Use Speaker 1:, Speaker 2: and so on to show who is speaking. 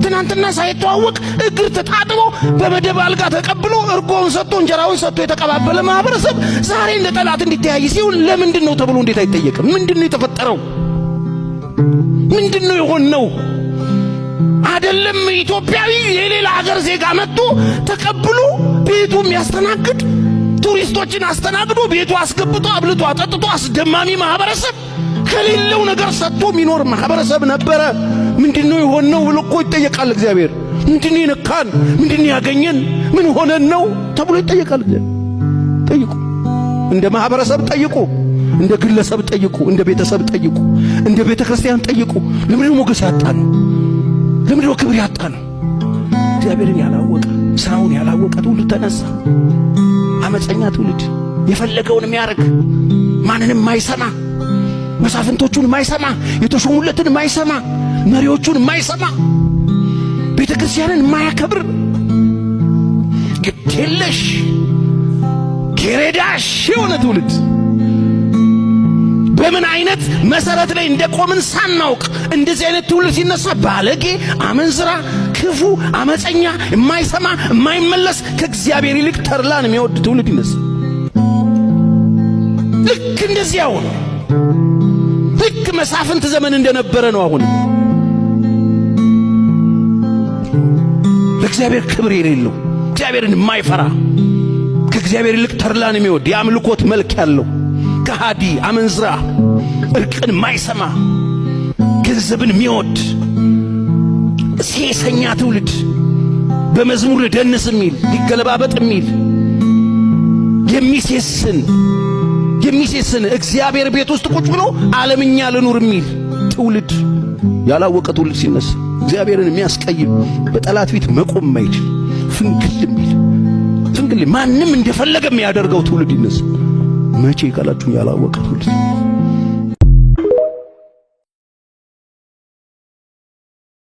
Speaker 1: ትናንትና ሳይተዋወቅ እግር ተጣጥቦ በመደብ አልጋ ተቀብሎ እርጎውን ሰጥቶ እንጀራውን ሰጥቶ የተቀባበለ ማህበረሰብ ዛሬ እንደ ጠላት እንዲተያይ ሲሆን ለምንድነው ተብሎ እንዴት አይጠየቅም? ምንድነው የተፈጠረው? ምንድነው የሆነው? አይደለም ኢትዮጵያዊ የሌላ ሀገር ዜጋ መጥቶ ተቀብሎ ቤቱ የሚያስተናግድ ቱሪስቶችን አስተናግዶ ቤቱ አስገብቶ አብልቶ አጠጥቶ አስደማሚ ማህበረሰብ ከሌለው ነገር ሰጥቶ የሚኖር ማህበረሰብ ነበረ። ምንድነው የሆነው ብሎ እኮ ይጠየቃል እግዚአብሔር። ምንድነው የነካን? ምንድነው ያገኘን? ምን ሆነን ነው ተብሎ ይጠየቃል እግዚአብሔር። ጠይቁ፣ እንደ ማህበረሰብ ጠይቁ፣ እንደ ግለሰብ ጠይቁ፣ እንደ ቤተሰብ ጠይቁ፣ እንደ ቤተክርስቲያን ጠይቁ። ለምንድነው ሞገስ ያጣን? ለምንድነው ክብር ያጣን? እግዚአብሔርን ያላወቀ ስራውን ያላወቀ ትውልድ ተነሳ። አመፀኛ ትውልድ፣ የፈለገውን የሚያርግ፣ ማንንም ማይሰማ፣ መሳፍንቶቹን ማይሰማ፣ የተሾሙለትን ማይሰማ፣ መሪዎቹን ማይሰማ፣ ቤተክርስቲያንን ማያከብር፣ ግዴለሽ ጌሬዳሽ የሆነ ትውልድ በምን አይነት መሰረት ላይ እንደቆምን ሳናውቅ እንደዚህ አይነት ትውልድ ሲነሳ ባለጌ፣ አመንዝራ፣ ክፉ፣ አመፀኛ፣ የማይሰማ የማይመለስ ከእግዚአብሔር ይልቅ ተድላን የሚወድ ትውልድ ይነሳ። ልክ እንደዚያው ነው። ልክ መሳፍንት ዘመን እንደነበረ ነው። አሁን ለእግዚአብሔር ክብር የሌለው እግዚአብሔርን የማይፈራ ከእግዚአብሔር ይልቅ ተድላን የሚወድ የአምልኮት መልክ ያለው ከሃዲ፣ አመንዝራ፣ እርቅን ማይሰማ፣ ገንዘብን የሚወድ ሴሰኛ ትውልድ በመዝሙር ደንስ የሚል ሊገለባበጥ የሚል የሚሴስን እግዚአብሔር ቤት ውስጥ ቁጭ ብሎ ዓለምኛ ልኑር የሚል ትውልድ ያላወቀ ትውልድ ሲነሳ እግዚአብሔርን የሚያስቀይም በጠላት ፊት መቆም ማይችል ፍንግል ማንም እንደፈለገ የሚያደርገው ትውልድ ይነሳ። መቼ ካላችሁ ያላወቀ ትውልድ